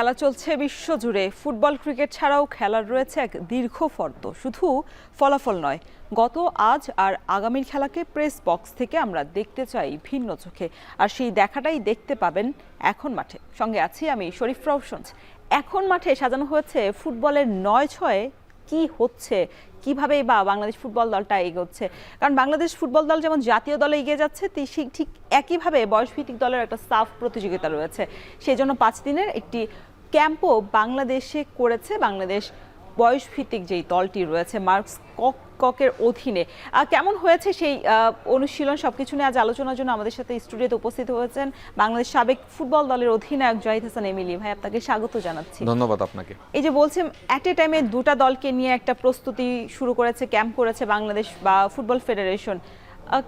খেলা চলছে বিশ্বজুড়ে। ফুটবল ক্রিকেট ছাড়াও খেলার রয়েছে এক দীর্ঘ ফর্দ। শুধু ফলাফল নয়, গত আজ আর আগামীর খেলাকে প্রেস বক্স থেকে আমরা দেখতে চাই ভিন্ন চোখে। আর সেই দেখাটাই দেখতে পাবেন এখন মাঠে। সঙ্গে আছি আমি শরীফ রওশন। এখন মাঠে সাজানো হয়েছে ফুটবলের ৯-৬ কি হচ্ছে, কিভাবে বা বাংলাদেশ ফুটবল দলটা এগোচ্ছে। কারণ বাংলাদেশ ফুটবল দল যেমন জাতীয় দলে এগিয়ে যাচ্ছে, ঠিক একইভাবে বয়সভিত্তিক দলের একটা সাফ প্রতিযোগিতা রয়েছে। সেই জন্য ৫ দিনের একটি ক্যাম্পও বাংলাদেশে করেছে বাংলাদেশ বয়সভিত্তিক যেই দলটি রয়েছে মার্কস ককের অধীনে। কেমন হয়েছে সেই অনুশীলন, সবকিছু নিয়ে আজ আলোচনার জন্য আমাদের সাথে স্টুডিওতে উপস্থিত হয়েছেন বাংলাদেশ সাবেক ফুটবল দলের অধিনায়ক জাহিদ হাসান এমিলি। ভাই, আপনাকে স্বাগত জানাচ্ছি। ধন্যবাদ আপনাকে। এই যে বলছেন অ্যাট এ টাইমে দুটা দলকে নিয়ে একটা প্রস্তুতি শুরু করেছে, ক্যাম্প করেছে বাংলাদেশ বা ফুটবল ফেডারেশন,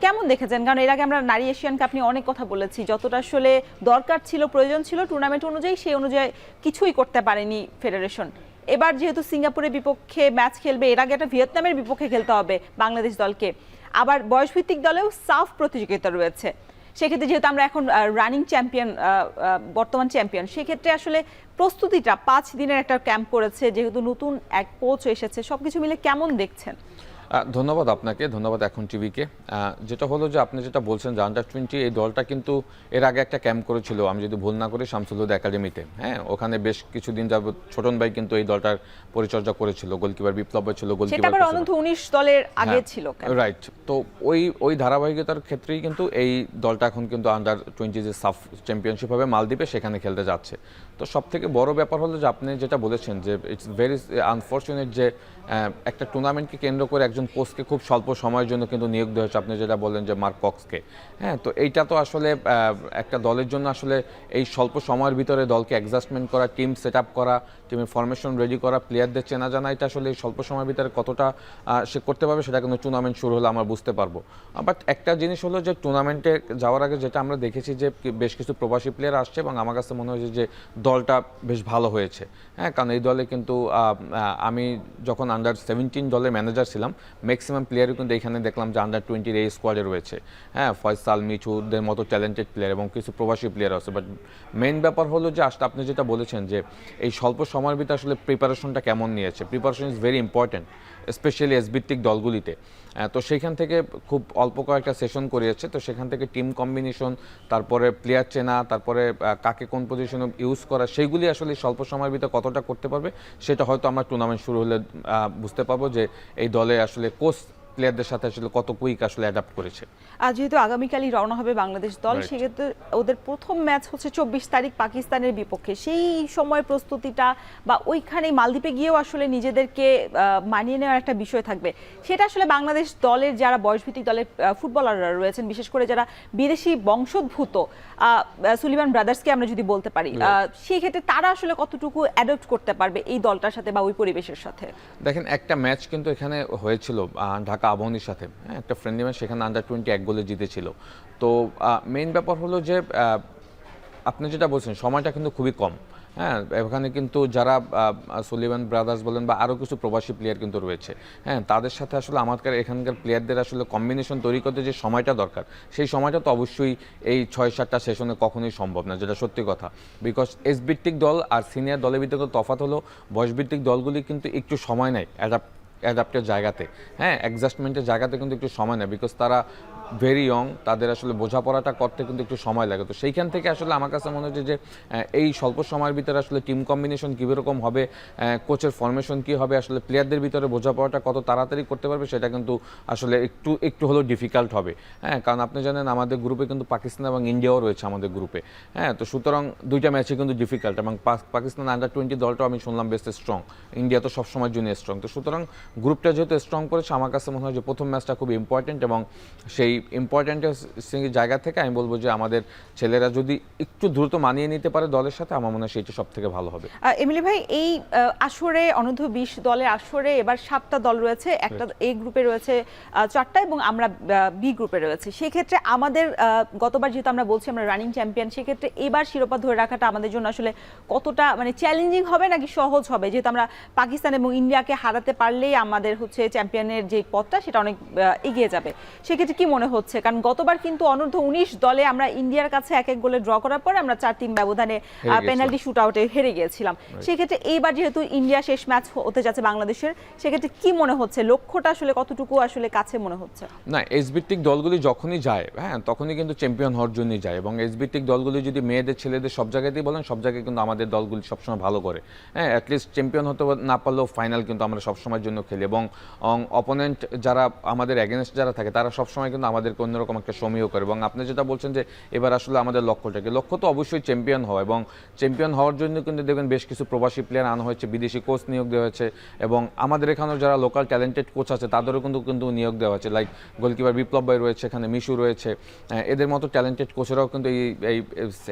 কেমন দেখেছেন? কারণ এর আগে আমরা নারী এশিয়ান কাপ নিয়ে অনেক কথা বলেছি, যতটা আসলে দরকার ছিল, প্রয়োজন ছিল টুর্নামেন্ট অনুযায়ী, সেই অনুযায়ী কিছুই করতে পারেনি ফেডারেশন। এবার যেহেতু সিঙ্গাপুরের বিপক্ষে ম্যাচ খেলবে, এর আগে একটা ভিয়েতনামের বিপক্ষে খেলতে হবে বাংলাদেশ দলকে, আবার বয়সভিত্তিক দলেও সাফ প্রতিযোগিতা রয়েছে। সেক্ষেত্রে যেহেতু আমরা এখন রানিং চ্যাম্পিয়ন, বর্তমান চ্যাম্পিয়ন, সেক্ষেত্রে আসলে প্রস্তুতিটা ৫ দিনের একটা ক্যাম্প করেছে, যেহেতু নতুন এক কোচ এসেছে, সবকিছু মিলে কেমন দেখছেন? ধন্যবাদ আপনাকে, ধন্যবাদ এখন টিভিকে। যেটা হলো যে আপনি যেটা বলছেন যে আন্ডার-20 এই দলটা কিন্তু এর আগে একটা ক্যাম্প করেছিল, আমি যদি ভুল না করি, শামসুল হুদা একাডেমিতে। হ্যাঁ, ওখানে বেশ কিছুদিন যাবত ছোটন ভাই কিন্তু এই দলটার পরিচর্যা করেছিল। গোলকিপার বিপ্লব ভাই ছিল, গোলকিপার অনূর্ধ্ব-19 দলের আগে ছিল। রাইট। তো ওই ধারাবাহিকতার ক্ষেত্রেই কিন্তু এই দলটা এখন কিন্তু আন্ডার-20 যে সাফ চ্যাম্পিয়নশিপ হবে মালদ্বীপে, সেখানে খেলতে যাচ্ছে। তো সব থেকে বড় ব্যাপার হলো যে আপনি যেটা বলেছেন যে ইটস ভেরি আনফর্চুনেট যে একটা টুর্নামেন্টকে কেন্দ্র করে একজন কোচকে খুব স্বল্প সময়ের জন্য কিন্তু নিয়োগ দেওয়া হচ্ছে। আপনি যেটা বললেন যে মার্ক কক্সকে, হ্যাঁ, তো এইটা তো আসলে একটা দলের জন্য আসলে এই স্বল্প সময়ের ভিতরে দলকে অ্যাডজাস্টমেন্ট করা, টিম সেট আপ করা, টিমের ফরমেশন রেডি করা, প্লেয়ারদের চেনা জানা, এটা আসলে এই স্বল্প সময়ের ভিতরে কতটা সে করতে পারবে সেটা কিন্তু টুর্নামেন্ট শুরু হলে আমরা বুঝতে পারবো। বাট একটা জিনিস হলো যে টুর্নামেন্টে যাওয়ার আগে যেটা আমরা দেখেছি যে বেশ কিছু প্রবাসী প্লেয়ার আসছে, এবং আমার কাছে মনে হয়েছে যে দলটা বেশ ভালো হয়েছে। হ্যাঁ, কারণ এই দলে কিন্তু আমি যখন আন্ডার-17 দলের ম্যানেজার ছিলাম, ম্যাক্সিমাম প্লেয়ারই কিন্তু এখানে দেখলাম যে আন্ডার-20 এই স্কোয়াডে রয়েছে। হ্যাঁ, ফয়সাল, মিঠুদের মতো ট্যালেন্টেড প্লেয়ার এবং কিছু প্রবাসী প্লেয়ার আছে। বাট মেইন ব্যাপার হলো যে আসলে আপনি যেটা বলেছেন যে এই স্বল্প সময়ের ভিতরে আসলে প্রিপারেশনটা কেমন নিয়েছে। Preparation is very important, specially এসভিত্তিক দলগুলিতে। তো সেইখান থেকে খুব অল্প কয়েকটা সেশন করিয়েছে। তো সেখান থেকে টিম কম্বিনেশন, তারপরে প্লেয়ার চেনা, তারপরে কাকে কোন পজিশনে ইউজ করা, সেইগুলি আসলে স্বল্প সময়ের ভিতরে কতটা করতে পারবে সেটা হয়তো আমরা টুর্নামেন্ট শুরু হলে বুঝতে পারবো যে এই দলে আসলে কোচ প্লেয়ারদের সাথে আসলে কত কুইক আসলে অ্যাডাপ্ট করেছে। আর যেহেতু আগামীকালই রওনা হবে বাংলাদেশ দল, সেক্ষেত্রে ওদের প্রথম ম্যাচ হচ্ছে 24 তারিখ পাকিস্তানের বিপক্ষে। সেই সময় প্রস্তুতিটা বা ওইখানে মালদ্বীপে গিয়েও আসলে নিজেদেরকে মানিয়ে নেওয়ার একটা বিষয় থাকবে। সেটা আসলে বাংলাদেশ দলের যারা বয়সভিত্তিক দলের ফুটবলাররা রয়েছেন, বিশেষ করে যারা বিদেশি বংশোদ্ভূত, সুলিমান ব্রাদার্সকে আমরা যদি বলতে পারি, সেই ক্ষেত্রে তারা আসলে কতটুকু অ্যাডপ্ট করতে পারবে এই দলটার সাথে বা ওই পরিবেশের সাথে। দেখেন, একটা ম্যাচ কিন্তু এখানে হয়েছিল ঢাকা আবাহনীর সাথে, হ্যাঁ, একটা ফ্রেন্ডলি ম্যাচ, সেখানে আন্ডার-20 1 গোলে জিতেছিল। তো মেইন ব্যাপার হলো যে আপনি যেটা বলছেন সময়টা কিন্তু খুবই কম। হ্যাঁ, এখানে কিন্তু যারা সুলিমান ব্রাদার্স বলেন বা আরও কিছু প্রবাসী প্লেয়ার কিন্তু রয়েছে, হ্যাঁ, তাদের সাথে আসলে আমাদের এখানকার প্লেয়ারদের আসলে কম্বিনেশন তৈরি করতে যে সময়টা দরকার, সেই সময়টা তো অবশ্যই এই 6-7টা সেশনে কখনোই সম্ভব না, যেটা সত্যি কথা। বিকজ এসভিত্তিক দল আর সিনিয়র দলের ভিতরে তফাৎ হলো বয়সভিত্তিক দলগুলি কিন্তু একটু সময় নেয় অ্যাডাপ্টের জায়গাতে, হ্যাঁ, অ্যাডজাস্টমেন্টের জায়গাতে কিন্তু একটু সময় নেয়। বিকজ তারা ভেরি ইয়ং, তাদের আসলে বোঝাপড়াটা করতে কিন্তু একটু সময় লাগে। তো সেইখান থেকে আসলে আমার কাছে মনে হচ্ছে যে এই স্বল্প সময়ের ভিতরে আসলে টিম কম্বিনেশন কীরকম হবে, কোচের ফরমেশন কী হবে, আসলে প্লেয়ারদের ভিতরে বোঝাপড়াটা কত তাড়াতাড়ি করতে পারবে, সেটা কিন্তু আসলে একটু হলেও ডিফিকাল্ট হবে। হ্যাঁ, কারণ আপনি জানেন আমাদের গ্রুপে কিন্তু পাকিস্তান এবং ইন্ডিয়াও রয়েছে আমাদের গ্রুপে। হ্যাঁ, তো সুতরাং দুইটা ম্যাচই কিন্তু ডিফিকাল্ট, এবং পাকিস্তান আন্ডার-20 দলটাও আমি শুনলাম বেশ স্ট্রং, ইন্ডিয়া তো সবসময়ের জন্য স্ট্রং। তো সুতরাং গ্রুপটা যেহেতু স্ট্রং করেছে, আমার কাছে মনে হয় যে প্রথম ম্যাচটা খুব ইম্পর্টেন্ট, এবং সেই ইম্পর্টেন্টের জায়গা থেকে আমি বলবো যে আমাদের ছেলেরা যদি একটু দ্রুত মানিয়ে নিতে পারে দলের সাথে, আমার মনে হয় সেইটা সব থেকে ভালো হবে। এমিলি ভাই, এই আসরে অনূর্ধ্ব-20 দলের আসরে এবার 7টা দল রয়েছে, একটা এ গ্রুপে রয়েছে 4টা, এবং আমরা বি গ্রুপে রয়েছে। সেক্ষেত্রে আমাদের গতবার যেহেতু আমরা বলছি আমরা রানিং চ্যাম্পিয়ন, সেক্ষেত্রে এবার শিরোপা ধরে রাখাটা আমাদের জন্য আসলে কতটা মানে চ্যালেঞ্জিং হবে নাকি সহজ হবে? যেহেতু আমরা পাকিস্তান এবং ইন্ডিয়াকে হারাতে পারলেই আমাদের হচ্ছে চ্যাম্পিয়নের যে পথটা সেটা অনেক এগিয়ে যাবে। সেক্ষেত্রে কি মনে মনে হচ্ছে? কারণ গতবার কিন্তু অনূর্ধ্ব 19 দলে আমরা ইন্ডিয়ার কাছে 1-1 গোলে ড্র করার পর আমরা 4-3 ব্যবধানে পেনাল্টি শুট আউটে হেরে গিয়েছিলাম। সেক্ষেত্রে এইবার যেহেতু ইন্ডিয়া শেষ ম্যাচ হতে যাচ্ছে বাংলাদেশের, সেক্ষেত্রে কি মনে হচ্ছে লক্ষ্যটা আসলে কতটুকু আসলে কাছে মনে হচ্ছে? না, এজ ভিত্তিক দলগুলি যখনই যায়, হ্যাঁ, তখনই কিন্তু চ্যাম্পিয়ন হওয়ার জন্যই যায়। এবং এজ ভিত্তিক দলগুলি যদি মেয়েদের ছেলেদের সব জায়গাতেই বলেন, সব জায়গায় কিন্তু আমাদের দলগুলি সবসময় ভালো করে। হ্যাঁ, অ্যাটলিস্ট চ্যাম্পিয়ন হতে না পারলেও ফাইনাল কিন্তু আমরা সবসময়ের জন্য খেলি। এবং অপোনেন্ট যারা আমাদের এগেনস্ট যারা থাকে তারা সবসময় কিন্তু আমাদেরকে অন্যরকম একটা সমীহ করে। এবং আপনি যেটা বলছেন যে এবার আসলে আমাদের লক্ষ্যটাকে, লক্ষ্য তো অবশ্যই চ্যাম্পিয়ন হওয়া। এবং চ্যাম্পিয়ন হওয়ার জন্য কিন্তু দেখবেন বেশ কিছু প্রবাসী প্লেয়ার আনা হয়েছে, বিদেশি কোচ নিয়োগ দেওয়া হয়েছে, এবং আমাদের এখানেও যারা লোকাল ট্যালেন্টেড কোচ আছে তাদেরও কিন্তু নিয়োগ দেওয়া হয়েছে। লাইক গোলকিপার বিপ্লব ভাই রয়েছে, এখানে মিশু রয়েছে, এদের মতো ট্যালেন্টেড কোচেরাও কিন্তু এই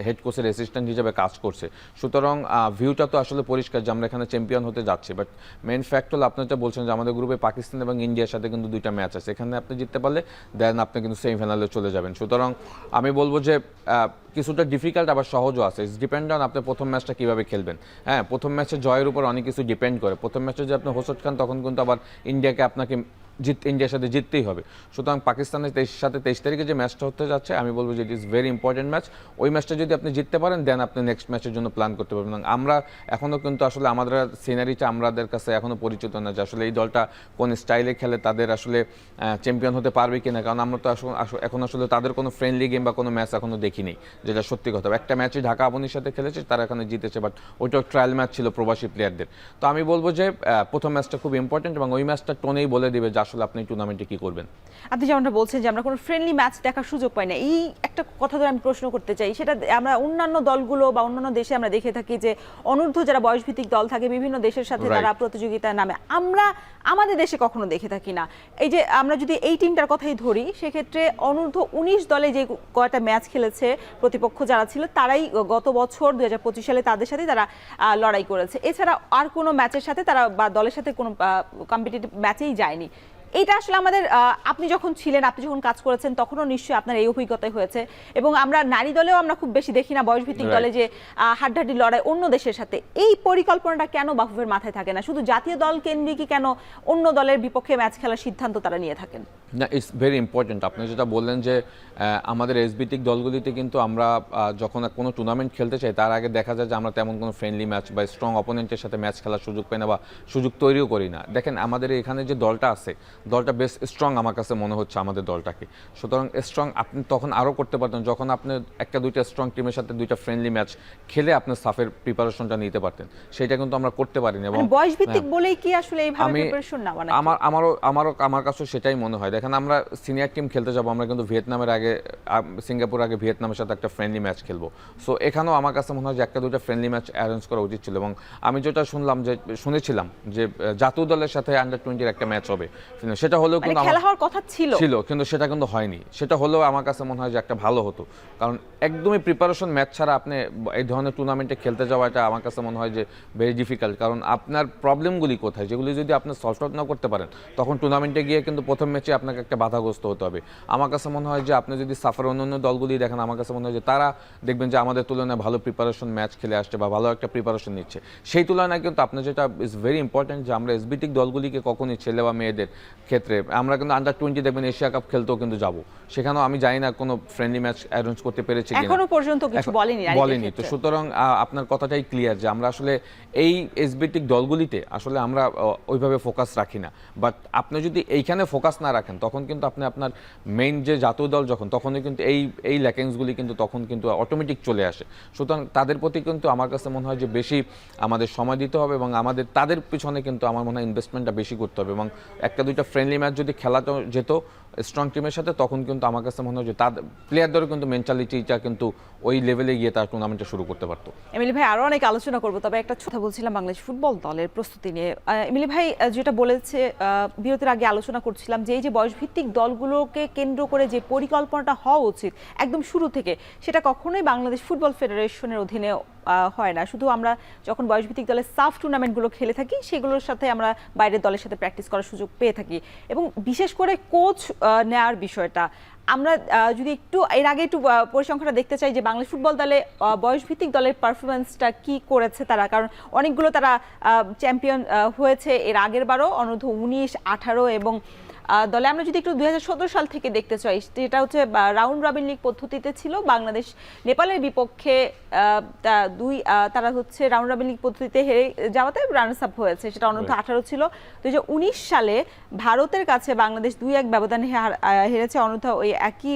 হেড কোচের অ্যাসিস্ট্যান্ট হিসেবে কাজ করছে। সুতরাং ভিউটা তো আসলে পরিষ্কার যে আমরা এখানে চ্যাম্পিয়ন হতে যাচ্ছি। বাট মেইন ফ্যাক্ট হলো আপনি যেটা বলছেন যে আমাদের গ্রুপে পাকিস্তান এবং ইন্ডিয়ার সাথে কিন্তু 2টা ম্যাচ আছে, এখানে আপনি জিততে পারলে দেন আপনি কিন্তু সেমিফাইনালে চলে যাবেন। সুতরাং আমি বলবো যে কিছুটা ডিফিকাল্ট আবার সহজও আছে, ইটস ডিপেন্ড অন আপনি প্রথম ম্যাচটা কীভাবে খেলবেন। হ্যাঁ, প্রথম ম্যাচে জয়ের উপর অনেক কিছু ডিপেন্ড করে। প্রথম ম্যাচে যদি আপনি হোঁচট খান তখন কিন্তু আবার ইন্ডিয়াকে আপনাকে ইন্ডিয়ার সাথে জিততেই হবে। সুতরাং পাকিস্তানের সাথে 23 তারিখে যে ম্যাচটা হতে যাচ্ছে, আমি বলবো যে it is very important match. ওই ম্যাচটা যদি আপনি জিততে পারেন দেন আপনি নেক্সট ম্যাচের জন্য প্ল্যান করতে পারবেন। আমরা এখনও কিন্তু আসলে আমাদের সিনারিটা আমাদের কাছে এখনও পরিচিত না যে আসলে এই দলটা কোন স্টাইলে খেলে, তাদের আসলে চ্যাম্পিয়ন হতে পারবে কিনা। কারণ আমরা তো এখন আসলে তাদের কোনো ফ্রেন্ডলি গেম বা কোনো ম্যাচ এখনও দেখিনি, যেটা সত্যি কথা। একটা ম্যাচে ঢাকা আবাহনীর সাথে খেলেছে, তারা এখানে জিতেছে, বাট ওইটাও ট্রায়াল ম্যাচ ছিল প্রবাসী প্লেয়ারদের। তো আমি বলবো যে প্রথম ম্যাচটা খুব ইম্পর্টেন্ট, এবং ওই ম্যাচটা টোনেই বলে দেবে যে আসলে আপনি টুর্নামেন্টে কি করবেন। আপনি যেমনটা বলছেন যে আমরা কোনো ফ্রেন্ডলি ম্যাচ দেখার সুযোগ পাই না, এই একটা কথা ধরে আমি প্রশ্ন করতে চাই। সেটা আমরা অন্যান্য দলগুলো বা অন্যান্য দেশে আমরা দেখে থাকি যে অনূর্ধ্ব যারা বয়সভিত্তিক দল থাকে বিভিন্ন দেশের সাথে তারা প্রতিযোগিতার নামে, আমরা আমাদের দেশে কখনো দেখে থাকি না। এই যে আমরা যদি এই টিমটার কথাই ধরি, সেক্ষেত্রে অনূর্ধ্ব 19 দলে যে কয়টা ম্যাচ খেলেছে প্রতিপক্ষ যারা ছিল তারাই গত বছর 2025 সালে তাদের সাথে তারা লড়াই করেছে। এছাড়া আর কোনো ম্যাচের সাথে তারা বা দলের সাথে কোনো কম্পিটিটিভ ম্যাচেই যায়নি। এইটা আসলে আমাদের, আপনি যখন ছিলেন, আপনি যখন কাজ করেছেন তখনও নিশ্চয়ই আপনার এই অভিজ্ঞতাই হয়েছে। এবং আমরা নারী দলেও আমরা খুব বেশি দেখি না বয়সভিত্তিক দলে যে হাড্ডাহাড্ডি লড়াই অন্য দেশের সাথে। এই পরিকল্পনাটা কেন বাফুফের মাথায় থাকে না? শুধু জাতীয় দল কেন্দ্রিকই কেন অন্য দলের বিপক্ষে ম্যাচ খেলার সিদ্ধান্ত তারা নিয়ে থাকেন? না, ইটস ভেরি ইম্পর্টেন্ট। আপনি যেটা বললেন যে আমাদের এসবিটিক দলগুলিতে কিন্তু আমরা যখন কোনো টুর্নামেন্ট খেলতে চাই তার আগে দেখা যায় যে আমরা তেমন কোনো ফ্রেন্ডলি ম্যাচ বা স্ট্রং অপোনেন্টের সাথে ম্যাচ খেলার সুযোগ পাই না বা সুযোগ তৈরিও করি না। দেখেন আমাদের এখানে যে দলটা আছে, দলটা বেশ স্ট্রং আমার কাছে মনে হচ্ছে আমাদের দলটাকে। সুতরাং স্ট্রং আপনি তখন আরও করতে পারতেন যখন আপনি একটা দুইটা স্ট্রং টিমের সাথে 2টা ফ্রেন্ডলি ম্যাচ খেলে আপনার সাফের প্রিপারেশনটা নিতে পারতেন, সেটা কিন্তু আমরা করতে পারিনি। এবং বয়সভিত্তিক বলেই কি আসলে এইভাবে প্রিপারেশন না? মানে আমার কাছে সেটাই মনে হয়। দেখেন আমরা সিনিয়র টিম খেলতে যাবো, আমরা কিন্তু ভিয়েতনামের আগে, সিঙ্গাপুর আগে ভিয়েতনামের সাথে একটা ফ্রেন্ডলি ম্যাচ খেলবো। সো এখানেও আমার কাছে মনে হয় যে একটা দুইটা ফ্রেন্ডলি ম্যাচ অ্যারেঞ্জ করা উচিত ছিল। এবং আমি যেটা শুনেছিলাম যে জাতীয় দলের সাথে আন্ডার-20 একটা ম্যাচ হবে, সেটা হলেও কিন্তু খেলা হওয়ার কথা ছিল, কিন্তু সেটা কিন্তু হয়নি। সেটা হলেও আমার কাছে মনে হয় যে একটা ভালো হতো, কারণ একদমই প্রিপারেশন ম্যাচ ছাড়া আপনি এই ধরনের টুর্নামেন্টে খেলতে যাওয়া, এটা আমার কাছে মনে হয় যে ভেরি ডিফিকাল্ট। কারণ আপনার প্রবলেমগুলি কোথায়, যেগুলি যদি আপনি সলভ আউট না করতে পারেন তখন টুর্নামেন্টে গিয়ে কিন্তু প্রথম ম্যাচে আপনাকে একটা বাধাগ্রস্ত হতে হবে। আমার কাছে মনে হয় যে আপনি যদি সাফার অন্যান্য দলগুলি দেখেন, আমার কাছে মনে হয় যে তারা দেখবেন যে আমাদের তুলনায় ভালো প্রিপারেশন ম্যাচ খেলে আসছে বা ভালো একটা প্রিপারেশন নিচ্ছে। সেই তুলনায় কিন্তু আপনি যেটা ইজ ভেরি ইম্পর্টেন্ট যে আমরা এসবিটিক দলগুলিকে কখনই ছেলে বা মেয়েদের ক্ষেত্রে আমরা কিন্তু আন্ডার-20 দেখবেন এশিয়া কাপ খেলতেও কিন্তু যাবো, সেখানেও আমি জানি না কোনো ফ্রেন্ডলি ম্যাচ অ্যারেঞ্জ করতে পেরেছি কিনা, এখনো পর্যন্ত কিছু বলেনি। তো সুতরাং আপনার কথাটাই ক্লিয়ার যে আমরা আসলে এই এসবিটিক দলগুলিতে আসলে আমরা ওইভাবে ফোকাস রাখি না। বাট আপনি যদি এইখানে ফোকাস না রাখেন তখন কিন্তু আপনি আপনার মেইন যে জাতীয় দল যখন, তখনই কিন্তু এই ল্যাকিংসগুলি কিন্তু তখন কিন্তু অটোমেটিক চলে আসে। সুতরাং তাদের প্রতি কিন্তু আমার কাছে মনে হয় যে বেশি আমাদের সময় দিতে হবে এবং আমাদের তাদের পিছনে কিন্তু আমার মনে হয় ইনভেস্টমেন্টটা বেশি করতে হবে। এবং একটা দুইটা ফ্রেন্ডলি ম্যাচ যদি খেলাটা যেত স্ট্রং টিমের সাথে, তখন কিন্তু আমার কাছে মনে হয় যে তাদের প্লেয়ারদেরও কিন্তু মেন্টালিটিটা কিন্তু ওই লেভেলে গিয়ে তার টুর্নামেন্টটা শুরু করতে পারতো। এমিলি ভাই, আরও অনেক আলোচনা করবো, তবে একটা কথা বলছিলাম বাংলাদেশ ফুটবল দলের প্রস্তুতি নিয়ে। এমিলি ভাই যেটা বলেছে, বিরতির আগে আলোচনা করছিলাম যে এই যে বয়সভিত্তিক দলগুলোকে কেন্দ্র করে যে পরিকল্পনাটা হওয়া উচিত একদম শুরু থেকে, সেটা কখনোই বাংলাদেশ ফুটবল ফেডারেশনের অধীনে হয় না। শুধু আমরা যখন বয়সভিত্তিক দলের সাফ টুর্নামেন্টগুলো খেলে থাকি সেগুলোর সাথে আমরা বাইরের দলের সাথে প্র্যাকটিস করার সুযোগ পেয়ে থাকি। এবং বিশেষ করে কোচ নেওয়ার বিষয়টা আমরা যদি একটু এর আগে একটু পরিসংখ্যানটা দেখতে চাই যে বাংলাদেশ ফুটবল দলে বয়সভিত্তিক দলের পারফরমেন্সটা কি করেছে তারা, কারণ অনেকগুলো তারা চ্যাম্পিয়ন হয়েছে এর আগের বারও, অনূর্ধ্ব 19, 18 এবং দলে আমরা যদি একটু 2017 সাল থেকে দেখতে চাই, যেটা হচ্ছে রাউন্ড রবিন লিগ পদ্ধতিতে ছিল। বাংলাদেশ নেপালের বিপক্ষে তারা হচ্ছে রাউন্ড রবিন লিগ পদ্ধতিতে হেরে যাওয়াতে রানার্স আপ হয়েছে, সেটা অনূর্ধ্ব 18 ছিল। 2019 সালে ভারতের কাছে বাংলাদেশ 2-1 ব্যবধানে হেরেছে অনূর্ধ্ব ওই একই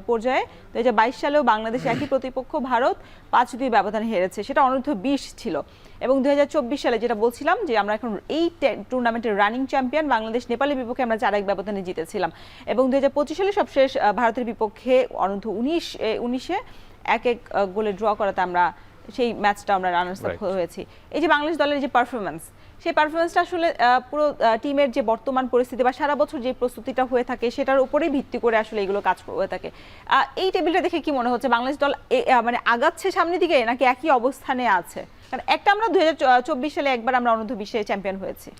পর্যায়ে। 2022 সালেও বাংলাদেশ একই প্রতিপক্ষ ভারত 5-2 ব্যবধানে হেরেছে, সেটা অনূর্ধ্ব 20 ছিল। এবং 2024 সালে যেটা বলছিলাম যে আমরা এখন এই টুর্নামেন্টের রানিং চ্যাম্পিয়ন, বাংলাদেশ নেপালের বিপক্ষে আমরা 4-1 ব্যবধানে জিতেছিলাম। এবং 2025 সালে সবশেষ ভারতের বিপক্ষে অনূর্ধ্ব 19-এ 1-1 গোলে ড্র করাতে আমরা সেই ম্যাচটা আমরা রানার্স আপ হয়েছি। এই যে বাংলাদেশ দলের যে পারফরমেন্স, সেই পারফরমেন্সটা আসলে পুরো টিমের যে বর্তমান পরিস্থিতি বা সারা বছর যে প্রস্তুতিটা হয়ে থাকে সেটার উপরেই ভিত্তি করে আসলে এগুলো কাজ হয়ে থাকে। এই টেবিলটা দেখে কি মনে হচ্ছে, বাংলাদেশ দল মানে আগাচ্ছে সামনের দিকে নাকি একই অবস্থানে আছে? কারণ একটা আমরা 2024 সালে একবার আমরা অনূর্ধ্ব 20 চ্যাম্পিয়ন হয়েছি।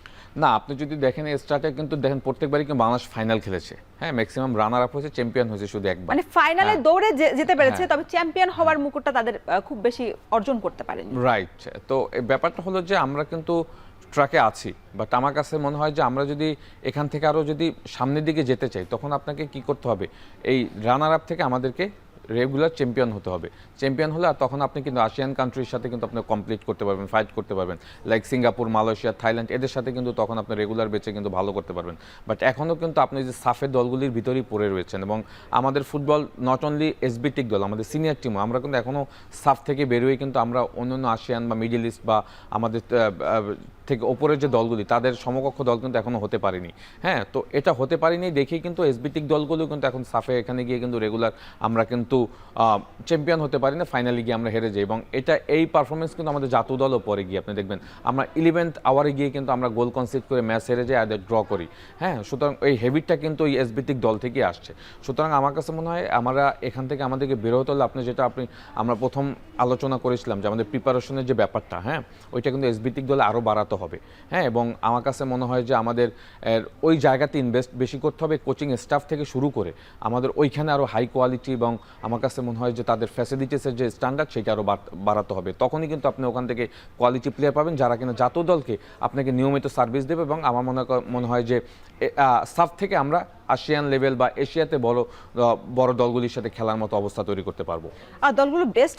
না, আপনি যদি দেখেন স্টার্টে কিন্তু দেখেন প্রত্যেকবারই কিন্তু বাংলাদেশ ফাইনাল খেলেছে। হ্যাঁ, ম্যাক্সিমাম রানার আপ হয়েছে, চ্যাম্পিয়ন হয়েছে শুধু একবার, মানে ফাইনালে দৌড়ে যেতে পেরেছে, তবে চ্যাম্পিয়ন হওয়ার মুকুটটা তাদের খুব বেশি অর্জন করতে পারেনি। রাইট। তো ব্যাপারটা হলো যে আমরা কিন্তু ট্র্যাকে আছি, বাট আমার কাছে মনে হয় যে আমরা যদি এখান থেকে আরও যদি সামনের দিকে যেতে চাই, তখন আপনাকে কি করতে হবে, এই রানার আপ থেকে আমাদেরকে রেগুলার চ্যাম্পিয়ন হতে হবে। চ্যাম্পিয়ন হলে আর তখন আপনি কিন্তু আসিয়ান কান্ট্রির সাথে কিন্তু আপনি কমপ্লিট করতে পারবেন, ফাইট করতে পারবেন, লাইক সিঙ্গাপুর, মালয়েশিয়া, থাইল্যান্ড, এদের সাথে কিন্তু তখন আপনি রেগুলার বেচে কিন্তু ভালো করতে পারবেন। বাট এখনও কিন্তু আপনি যে সাফের দলগুলির ভিতরেই পড়ে রয়েছেন, এবং আমাদের ফুটবল নট অনলি এসবিটিক দল, আমাদের সিনিয়র টিমও আমরা কিন্তু এখনও সাফ থেকে বেরোয় কিন্তু আমরা অন্যান্য আসিয়ান বা মিডল ইস্ট বা আমাদের থেকে ওপরের যে দলগুলি তাদের সমকক্ষ দল কিন্তু এখনও হতে পারেনি। হ্যাঁ, তো এটা হতে পারিনি দেখেই কিন্তু এসবিটিক দলগুলো কিন্তু এখন সাফে এখানে গিয়ে কিন্তু রেগুলার আমরা কিন্তু চ্যাম্পিয়ন হতে পারি না, ফাইনালি গিয়ে আমরা হেরে যাই। এবং এই পারফরমেন্স কিন্তু আমাদের জাতীয় দলও পরে গিয়ে আপনি দেখবেন আমরা 11th আওয়ারে গিয়ে কিন্তু আমরা গোল কনসিড করে ম্যাচ হেরে যাই, আর ড্র করি। হ্যাঁ, সুতরাং এই হেবিটটা কিন্তু এই এসবিটিক দল থেকে আসছে। সুতরাং আমার কাছে মনে হয় আমরা এখান থেকে আমাদেরকে বের হতে হলে আমরা প্রথম আলোচনা করেছিলাম যে আমাদের প্রিপারেশনের যে ব্যাপারটা, হ্যাঁ, ওইটা কিন্তু এসবিটিক দলে আরও বাড়াতে হবে। হ্যাঁ, এবং আমার কাছে মনে হয় যে আমাদের ওই জায়গাতে ইনভেস্ট বেশি করতে হবে, কোচিং স্টাফ থেকে শুরু করে আমাদের ওইখানে আরও হাই কোয়ালিটি, এবং আমার কাছে মনে হয় যে তাদের ফ্যাসিলিটিসের যে স্ট্যান্ডার্ড সেটা আরও বাড়াতে হবে। তখনই কিন্তু আপনি ওখান থেকে কোয়ালিটি প্লেয়ার পাবেন যারা কিনা জাতীয় দলকে আপনাকে নিয়মিত সার্ভিস দেবে, এবং আমার মনে হয় যে সাফ থেকে আমরা আসিয়ান লেভেল বা এশিয়াতে বড় দলগুলির সাথে খেলার মতো অবস্থা তৈরি করতে পারবো। দলগুলো বেস্ট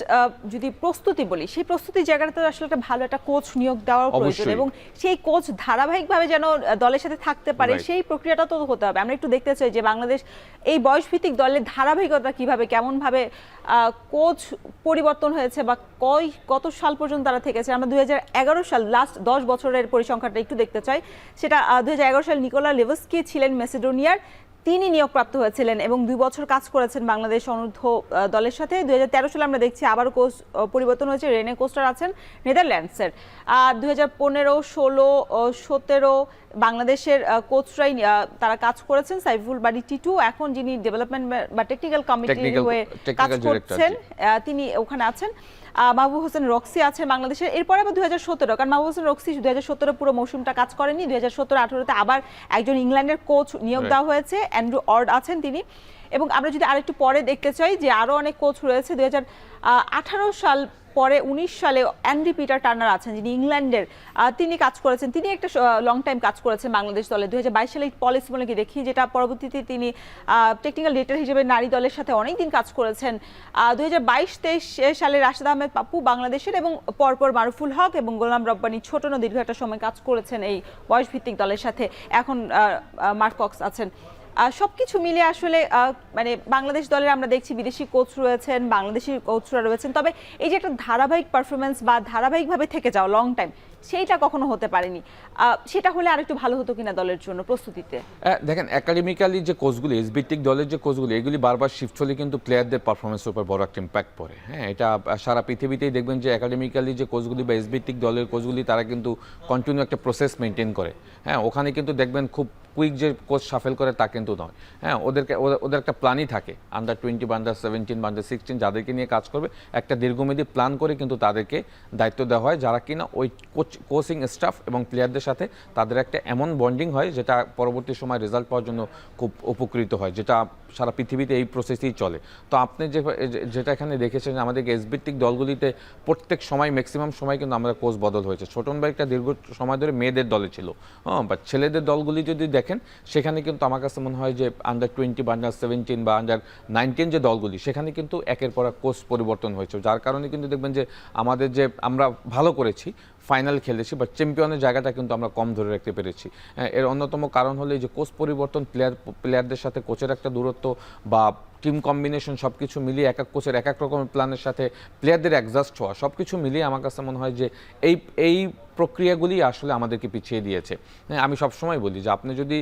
যদি প্রস্তুতি বলি, সেই প্রস্তুতির জায়গাটাতে আসলে একটা ভালো একটা কোচ নিয়োগ দেওয়ার প্রয়োজন, এবং সেই কোচ ধারাবাহিকভাবে যেন দলের সাথে থাকতে পারে সেই প্রক্রিয়াটা তো হতে হবে। আমরা একটু দেখতে চাই যে বাংলাদেশ এই বয়সভিত্তিক দলের ধারাবাহিকতা কিভাবে, কেমনভাবে কোচ পরিবর্তন হয়েছে বা কত সাল পর্যন্ত তারা থেকেছে। আমরা 2011 সাল লাস্ট 10 বছরের পরিসংখ্যানটা একটু দেখতে চাই। সেটা 2011 সাল নিকোলা লেভস্কি ছিলেন মেসিডোনিয়ার, তিনি নিয়োগপ্রাপ্ত হয়েছিলেন এবং 2 বছর কাজ করেছেন বাংলাদেশ অনূর্ধ্ব দলের সাথে। 2013 সালে আমরা দেখছি আবারও কোচ পরিবর্তন হয়েছে, রেনে কোস্টার আছেন নেদারল্যান্ডসের। 2015, 16, 17 বাংলাদেশের কোচরাই তারা কাজ করেছেন। সাইফুল বাড়ি টিটু এখন যিনি ডেভেলপমেন্ট বা টেকনিক্যাল কমিটির হয়ে কাজ করছেন, তিনি ওখানে আছেন। মাহবুব হোসেন রক্সি আছেন বাংলাদেশের। এরপরে আবার 2017, কারণ মাহবুব হোসেন রক্সি 2017 পুরো মৌসুমটা কাজ করেনি, 2017-18তে আবার একজন ইংল্যান্ডের কোচ নিয়োগ দেওয়া হয়েছে, অ্যান্ড্রু অর্ড আছেন তিনি। এবং আমরা যদি আরেকটু পরে দেখতে চাই যে আরও অনেক কোচ রয়েছে। 2018 সাল পরে 19 সালে অ্যান্ড্রি পিটার টার্নার আছেন যিনি ইংল্যান্ডের, তিনি কাজ করেছেন, তিনি একটা লং টাইম কাজ করেছেন বাংলাদেশ দলে। 2022 সালে পলিসি বলে দেখি, যেটা পরবর্তীতে তিনি টেকনিক্যাল ডিরেক্টর হিসেবে নারী দলের সাথে অনেকদিন কাজ করেছেন। 2022-23 সালে রাশেদ আহমেদ পাপ্পু বাংলাদেশের, এবং পরপর মারুফুল হক এবং গোলাম রব্বানী ছোটনও দীর্ঘ একটা সময় কাজ করেছেন এই বয়সভিত্তিক দলের সাথে। এখন মার্ক কক্স আছেন। সবকিছু মিলে আসলে মানে বাংলাদেশ দলের আমরা দেখছি বিদেশি কোচ রয়েছেন, বাংলাদেশি কোচরা রয়েছেন, তবে এই যে একটা ধারাবাহিক পারফরমেন্স বা ধারাবাহিকভাবে থেকে যাওয়া লং টাইম, সেইটা কখনো হতে পারেনি। সেটা হলে আরেকটু ভালো হতো কিনা দলের জন্য প্রস্তুতিতে। দেখেন একাডেমিক্যালি যে কোচগুলি, এসবিটিক দলের যে কোচগুলি, এগুলি বারবার শিফট হলে কিন্তু প্লেয়ারদের পারফরমেন্সের উপর বড় একটা ইম্প্যাক্ট পড়ে। হ্যাঁ, এটা সারা পৃথিবীতেই দেখবেন যে একাডেমিক্যালি যে কোচগুলি বা এসবিটিক দলের কোচগুলি তারা কিন্তু কন্টিনিউ একটা প্রসেস মেনটেন করে। হ্যাঁ, ওখানে কিন্তু দেখবেন খুব কুইক যে কোচ সাফেল করে তা কিন্তু নয়। হ্যাঁ, ওদের একটা প্ল্যানই থাকে, আন্ডার-20 বা আন্ডার-17 বা আন্ডার-16 যাদেরকে নিয়ে কাজ করবে একটা দীর্ঘমেয়াদী প্ল্যান করে কিন্তু তাদেরকে দায়িত্ব দেওয়া হয়, যারা কিনা ওই কোচিং স্টাফ এবং প্লেয়ারদের সাথে তাদের একটা এমন বন্ডিং হয় যেটা পরবর্তী সময় রেজাল্ট পাওয়ার জন্য খুব উপকৃত হয়, যেটা সারা পৃথিবীতে এই প্রসেসেই চলে। তো আপনি যেটা এখানে দেখেছেন আমাদের এসবিটিক দলগুলিতে প্রত্যেক সময় ম্যাক্সিমাম সময় কিন্তু আমাদের কোচ বদল হয়েছে। ছোটন ভাই একটা দীর্ঘ সময় ধরে মেয়েদের দলে ছিল, বাট ছেলেদের দলগুলি যদি দেখেন দেখেন সেখানে কিন্তু আমার কাছে মনে হয় যে আন্ডার-20 বা আন্ডার-17 বা আন্ডার-19 যে দলগুলি সেখানে কিন্তু একের পর এক কোচ পরিবর্তন হয়েছে, যার কারণে কিন্তু দেখবেন যে আমাদের যে আমরা ভালো করেছি, ফাইনাল খেলেছি, বাট চ্যাম্পিয়নের জায়গাটা কিন্তু আমরা কম ধরে রাখতে পেরেছি। এর অন্যতম কারণ হলো এই যে কোচ পরিবর্তন, প্লেয়ারদের সাথে কোচের একটা দূরত্ব বা টিম কম্বিনেশন, সব কিছু মিলিয়ে এক এক কোচের এক এক রকমের প্ল্যানের সাথে প্লেয়ারদের অ্যাডজাস্ট হওয়া, সব কিছু মিলিয়ে আমার কাছে মনে হয় যে এই প্রক্রিয়াগুলি আসলে আমাদেরকে পিছিয়ে দিয়েছে। আমি সবসময় বলি যে আপনি যদি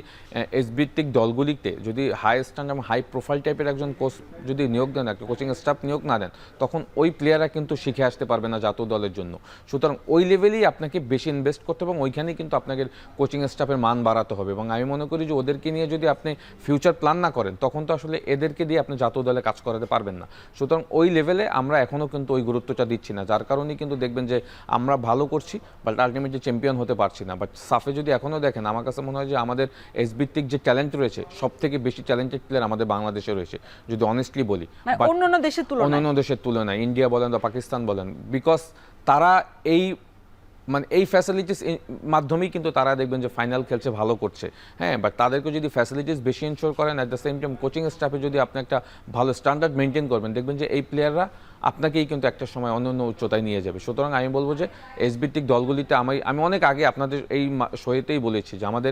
ভিত্তিক দলগুলিতে যদি হাই স্ট্যান্ডার্ড হাই প্রোফাইল টাইপের একজন কোচ যদি নিয়োগ দেন, একটা কোচিং স্টাফ নিয়োগ না দেন, তখন ওই প্লেয়াররা কিন্তু শিখে আসতে পারবে না জাতীয় দলের জন্য। সুতরাং ওই লেভেলেই আপনাকে বেশি ইনভেস্ট করতে হবে এবং ওইখানেই কিন্তু আপনাকে কোচিং স্টাফের মান বাড়াতে হবে। এবং আমি মনে করি যে ওদেরকে নিয়ে যদি আপনি ফিউচার প্ল্যান না করেন, তখন তো আসলে এদেরকে দিয়ে আপনি জাতীয় দলে কাজ করাতে পারবেন না। সুতরাং ওই লেভেলে আমরা এখনও কিন্তু ওই গুরুত্বটা দিচ্ছি না, যার কারণেই কিন্তু দেখবেন যে আমরা ভালো করছি বাট আলটিমেটলি চ্যাম্পিয়ন হতে পারছি না। বাট সাফে যদি এখনও দেখেন, আমার কাছে মনে হয় যে আমাদের ভিত্তিক যে ট্যালেন্ট রয়েছে, সব থেকে বেশি ট্যালেন্টেড প্লেয়ার আমাদের বাংলাদেশে রয়েছে, যদি অনেস্টলি বলি, অন্যান্য দেশের তুলনায় ইন্ডিয়া বলেন বা পাকিস্তান বলেন, বিকজ তারা এই ফ্যাসিলিটিস মাধ্যমেই কিন্তু তারা দেখবেন যে ফাইনাল খেলছে, ভালো করছে। হ্যাঁ, বাট তাদেরকে যদি ফ্যাসিলিটিস বেশি ইনশোর করেন, at the same time coaching স্টাফে যদি আপনি একটা ভালো স্ট্যান্ডার্ড মেনটেন করবেন, দেখবেন যে এই প্লেয়াররা আপনাকেই কিন্তু একটা সময় অন্য উচ্চতায় নিয়ে যাবে। সুতরাং আমি বলবো যে ভিত্তিক দলগুলিতে আমি অনেক আগে আপনাদের এই শোয়েতেই বলেছি যে আমাদের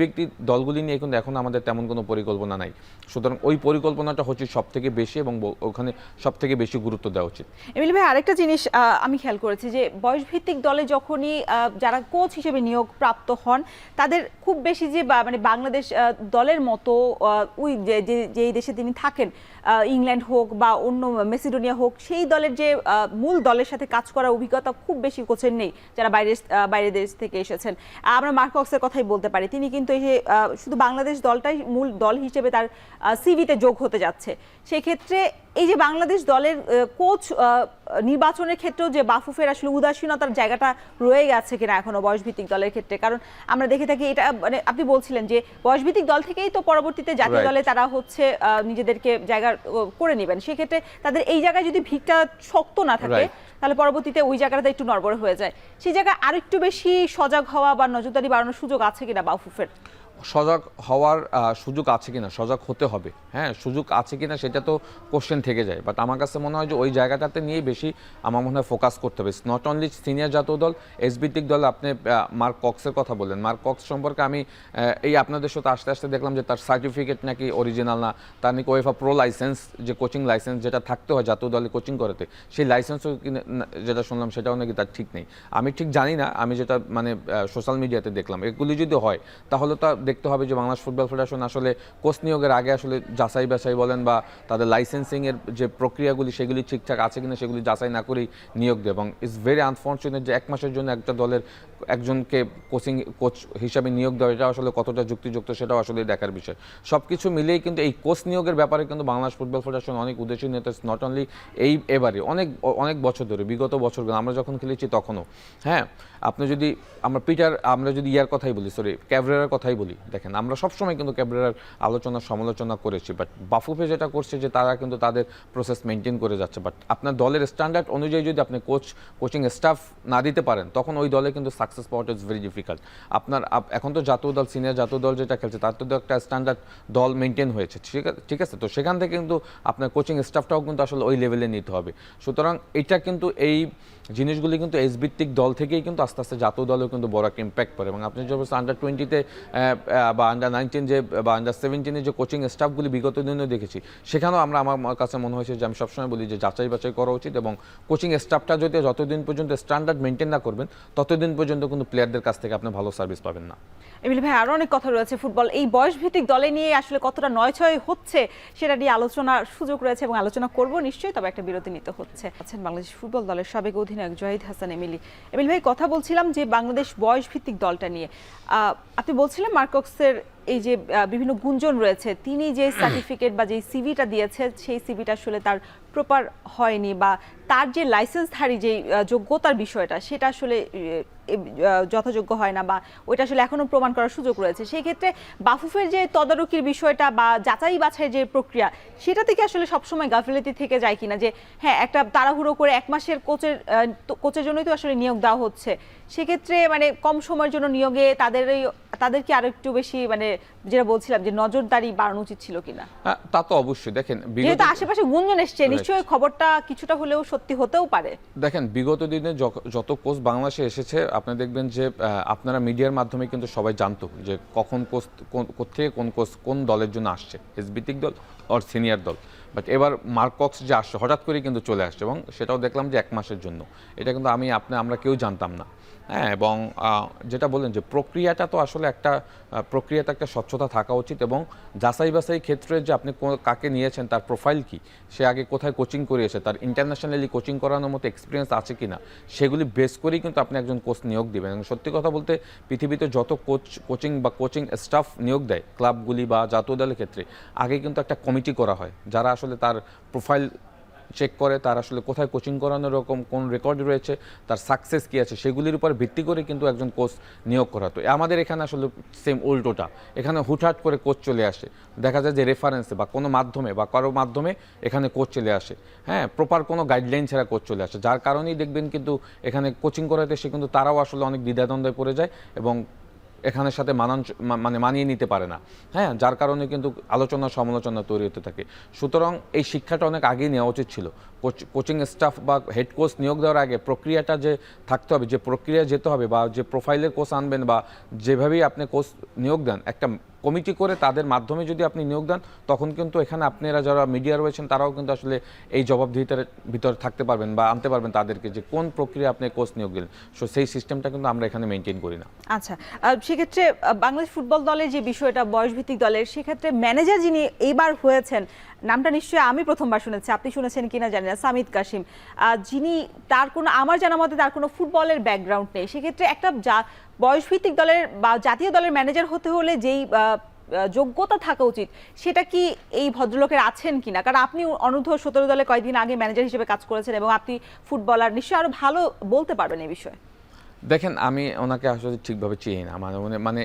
ভিত্তিক দলগুলি নিয়ে কিন্তু এখন আমাদের তেমন কোনো পরিকল্পনা নাই। সুতরাং ওই পরিকল্পনাটা হচ্ছে সব থেকে বেশি এবং ওখানে সব থেকে বেশি গুরুত্ব দেওয়া উচিত। এমিল ভাই, আরেকটা জিনিস আমি খেয়াল করেছি যে বয়সভিত্তিক দলে যখনই যারা কোচ হিসেবে নিয়োগ প্রাপ্ত হন, তাদের খুব বেশি যে মানে বাংলাদেশ দলের মতো ওই যেই দেশে তিনি থাকেন, ইংল্যান্ড হোক বা অন্য মেসিডোনিয়া হোক, সেই দলের যে মূল দলের সাথে কাজ করার অভিজ্ঞতা খুব বেশি কোচের নেই, যারা বাইরের দেশ থেকে এসেছেন। আমরা মার্ক কক্সের কথাই বলতে পারি, তিনি কিন্তু এই যে শুধু বাংলাদেশ দলটাই মূল দল হিসেবে তার সিভিতে যোগ হতে যাচ্ছে। সেক্ষেত্রে এই যে বাংলাদেশ দলের কোচ নির্বাচনের ক্ষেত্রেও যে বাফুফের আসলে উদাসীনতার জায়গাটা রয়ে গেছে কিনা এখনো বয়সভিত্তিক দলের ক্ষেত্রে, কারণ আমরা দেখে থাকি এটা, মানে আপনি বলছিলেন যে বয়সভিত্তিক দল থেকেই তো পরবর্তীতে জাতীয় দলে তারা হচ্ছে নিজেদেরকে জায়গা করে নেবেন। সেক্ষেত্রে তাদের এই জায়গায় যদি ভিতটা শক্ত না থাকে, তাহলে পরবর্তীতে ওই জায়গাটা একটু নড়বড়ে হয়ে যায়। সেই জায়গায় আরেকটু বেশি সজাগ হওয়া বা নজরদারি বাড়ানোর সুযোগ আছে কিনা বাফুফের? সজাগ হওয়ার সুযোগ আছে কিনা, সজাগ হতে হবে। হ্যাঁ, সুযোগ আছে কিনা সেটা তো কোশ্চেন থেকে যায়, বাট আমার কাছে মনে হয় যে ওই জায়গাটাতে নিয়েই বেশি আমার মনে হয় ফোকাস করতে হবে। নট অনলি সিনিয়র জাতীয় দল, ভিত্তিক দল। আপনি মার্ক কক্সের কথা বললেন, মার্ক কক্স সম্পর্কে আমি এই আপনাদের সাথে আস্তে আস্তে দেখলাম যে তার সার্টিফিকেট নাকি অরিজিনাল না, তার নাকি ওয়েফা প্রো লাইসেন্স, যে কোচিং লাইসেন্স যেটা থাকতে হয় জাতীয় দলে কোচিং করতে, সেই লাইসেন্সও যেটা শুনলাম সেটাও নাকি তার ঠিক নেই। আমি ঠিক জানি না, আমি যেটা মানে সোশ্যাল মিডিয়াতে দেখলাম। এগুলি যদি হয় তাহলে তো দেখতে হবে যে বাংলাদেশ ফুটবল ফেডারেশন আসলে কোচ নিয়োগের আগে আসলে যাচাই বাছাই বলেন বা তাদের লাইসেন্সিংয়ের যে প্রক্রিয়াগুলি সেগুলি ঠিকঠাক আছে কিনা সেগুলি যাচাই না করেই নিয়োগ দেয়। এবং ইটস ভেরি আনফর্চুনেট যে 1 মাসের জন্য একটা দলের একজনকে কোচ হিসাবে নিয়োগ দেওয়া, এটা আসলে কতটা যুক্তিযুক্ত সেটাও আসলে দেখার বিষয়। সব কিছু মিলেই কিন্তু এই কোচ নিয়োগের ব্যাপারে কিন্তু বাংলাদেশ ফুটবল ফেডারেশন অনেক উদাসীনতা, নট অনলি এবারে, অনেক বছর ধরে, বিগত বছরগুলো আমরা যখন খেলেছি তখনও। হ্যাঁ, আপনি যদি আমরা যদি কথাই বলি, ক্যাভরেরার কথাই বলি, দেখেন আমরা সবসময় কিন্তু ক্যাভরেরার সমালোচনা করেছি, বাট বাফুফে যেটা করছে যে তারা কিন্তু তাদের প্রসেস মেনটেন করে যাচ্ছে। বাট আপনার দলের স্ট্যান্ডার্ড অনুযায়ী যদি আপনি কোচিং স্টাফ না দিতে পারেন, তখন ওই দলে কিন্তু সাকসেস পাওয়াটা ইজ ভেরি ডিফিকাল্ট। এখন তো জাতীয় দল, সিনিয়র জাতীয় দল যেটা খেলছে, তার তো একটা স্ট্যান্ডার্ড দল মেনটেন হয়েছে, ঠিক আছে। তো সেখান থেকে কিন্তু আপনার কোচিং স্টাফটাও কিন্তু আসলে ওই লেভেলে নিতে হবে। সুতরাং এটা কিন্তু এই জিনিসগুলি কিন্তু ভিত্তিক দল থেকেই কিন্তু আস্তে আস্তে জাতীয় দলেও কিন্তু বড় একটা ইম্প্যাক্ট পড়ে। এবং আপনি যখন আন্ডার-20-তে বা আন্ডার-19 বা আন্ডার-17 যে কোচিং স্টাফগুলি বিগত দিনেও দেখেছি, সেখানেও আমার কাছে মনে হয়েছে যে আমি সবসময় বলি যে যাচাই বাছাই করা উচিত এবং কোচিং স্টাফটা যদি যতদিন পর্যন্ত স্ট্যান্ডার্ড মেনটেন না করবেন, ততদিন পর্যন্ত কিন্তু প্লেয়ারদের কাছ থেকে আপনি ভালো সার্ভিস পাবেন না। এমিল ভাই, আরো অনেক কথা রয়েছে ফুটবল এই বয়সভিত্তিক দলে নিয়ে আসলে কতটা নয়ছয় হচ্ছে সেটা নিয়ে আলোচনার সুযোগ রয়েছে এবং আলোচনা করব নিশ্চয়ই, তবে একটা বিরতি নিতে হচ্ছে। আছেন বাংলাদেশ ফুটবল দলের সাবেক অধিনায়ক জহিদ হাসান এমিলি। এমিল ভাই, কথা বলছিলাম যে বাংলাদেশ বয়সভিত্তিক দলটা নিয়ে, আপনি বলছিলেন মার্ক কক্সের এই যে বিভিন্ন গুঞ্জন রয়েছে, তিনি যে সার্টিফিকেট বা যে সিভিটা দিয়েছে সেই সিভিটা আসলে তার প্রপার হয়নি, বা তার যে লাইসেন্সধারী যে যোগ্যতার বিষয়টা সেটা আসলে যথাযোগ্য হয় না, বা ওইটা আসলে এখনো প্রমাণ করার সুযোগ রয়েছে। সেই ক্ষেত্রে বাফুফের যে তদারকির বিষয়টা বা যাচাই বাছাই যে প্রক্রিয়া, সেটা থেকে আসলে সবসময় গাফিলতি থেকে যায় কিনা, যে হ্যাঁ একটা তাড়াহুড়ো করে 1 মাসের কোচের জন্যই তো আসলে নিয়োগ দেওয়া হচ্ছে, সেক্ষেত্রে মানে কম সময়ের জন্য নিয়োগে তাদেরকে আরো একটু বেশি মানে যেটা বলছিলাম যে নজরদারি বাড়ানো উচিত ছিল কিনা? তা তো অবশ্যই। দেখেন যেহেতু আশেপাশে গুঞ্জন এসছে, নিশ্চয়ই খবরটা কিছুটা হলেও সত্যি হতেও পারে। দেখেন বিগত দিনে যত কোচ বাংলাদেশে এসেছে আপনি দেখবেন যে আপনারা মিডিয়ার মাধ্যমে কিন্তু সবাই জানতো যে কখন কোচ কোত্থেকে কোন কোচ কোন দলের জন্য আসছে, এসবিটিক দল আর সিনিয়র দল। বাট এবার মার্ক কক্স যে আসছে হঠাৎ করেই কিন্তু চলে আসছে, এবং সেটাও দেখলাম যে 1 মাসের জন্য। এটা কিন্তু আমরা কেউ জানতাম না। হ্যাঁ, এবং যেটা বললেন যে প্রক্রিয়াটা তো আসলে প্রক্রিয়াতে একটা স্বচ্ছতা থাকা উচিত, এবং যাচাই বাছাই ক্ষেত্রে যে আপনি কাকে নিয়েছেন, তার প্রোফাইল কি, সে আগে কোথায় কোচিং করিয়েছে, তার ইন্টারন্যাশনালি কোচিং করানোর মতো এক্সপিরিয়েন্স আছে কিনা, সেগুলি বেস করেই কিন্তু আপনি একজন কোচ নিয়োগ দিবেন। এবং সত্যি কথা বলতে পৃথিবীতে যত কোচিং স্টাফ নিয়োগ দেয় ক্লাবগুলি বা জাতীয় দলের ক্ষেত্রে, আগে কিন্তু একটা কমিটি করা হয় যারা আসলে তার প্রোফাইল চেক করে, তার আসলে কোথায় কোচিং করানোর রকম কোন রেকর্ড রয়েছে, তার সাকসেস কী আছে, সেগুলির উপর ভিত্তি করে কিন্তু একজন কোচ নিয়োগ করা। তো আমাদের এখানে আসলে সেম উল্টোটা, এখানে হুটহাট করে কোচ চলে আসে, দেখা যায় যে রেফারেন্সে বা কোনো মাধ্যমে বা কারো মাধ্যমে এখানে কোচ চলে আসে। হ্যাঁ, প্রপার কোনো গাইডলাইন ছাড়া কোচ চলে আসে, যার কারণেই দেখবেন কিন্তু এখানে কোচিং করাতে এসে কিন্তু তারাও আসলে অনেক দ্বিধাদ্বন্দ্বে পড়ে যায় এবং এখানের সাথে মানিয়ে নিতে পারে না। হ্যাঁ, যার কারণে কিন্তু আলোচনা সমালোচনা তৈরি হতে থাকে। সুতরাং এই শিক্ষাটা অনেক আগেই নেওয়া উচিত ছিল। কোচিং স্টাফ বা হেড কোচ নিয়োগ দেওয়ার আগে প্রক্রিয়াটা যে থাকতে হবে, যে প্রক্রিয়া যেতে হবে, বা যে প্রোফাইলের কোচ আনবেন বা যেভাবেই আপনি কোচ নিয়োগ দেন, একটা কমিটি করে তাদের মাধ্যমে যদি আপনি নিয়োগ দেন, তখন কিন্তু এখানে আপনারা যারা মিডিয়া রয়েছেন তারাও কিন্তু আসলে এই জবাবদিহিতার ভিতরে থাকতে পারবেন বা আনতে পারবেন তাদেরকে, যে কোন প্রক্রিয়া আপনি কোচ নিয়োগ দিলেন। সো সেই সিস্টেমটা কিন্তু আমরা এখানে মেনটেন করি না। আচ্ছা, সেক্ষেত্রে বাংলাদেশ ফুটবল দলের যে বিষয়টা বয়সভিত্তিক দলের, সেক্ষেত্রে ম্যানেজার যিনি এইবার হয়েছেন, নামটা নিশ্চয়ই আমি প্রথমবার শুনেছি, আপনি শুনেছেন কিনা জানি না, সামিদ কাসিম, যিনি তার কোনো, আমার জানা মতে তার কোনো ফুটবলের ব্যাকগ্রাউন্ড নেই। সেক্ষেত্রে একটা বয়সভিত্তিক দলের বা জাতীয় দলের ম্যানেজার হতে হলে যেই যোগ্যতা থাকা উচিত, সেটা কি এই ভদ্রলোকের আছেন কিনা? কারণ আপনি অনূর্ধ্ব-17 দলে কয়েকদিন আগে ম্যানেজার হিসেবে কাজ করেছেন এবং আপনি ফুটবলার, নিশ্চয়ই আরো ভালো বলতে পারবেন এই বিষয়ে। দেখেন, আমি ওনাকে আসলে ঠিকভাবে চিনি না, মানে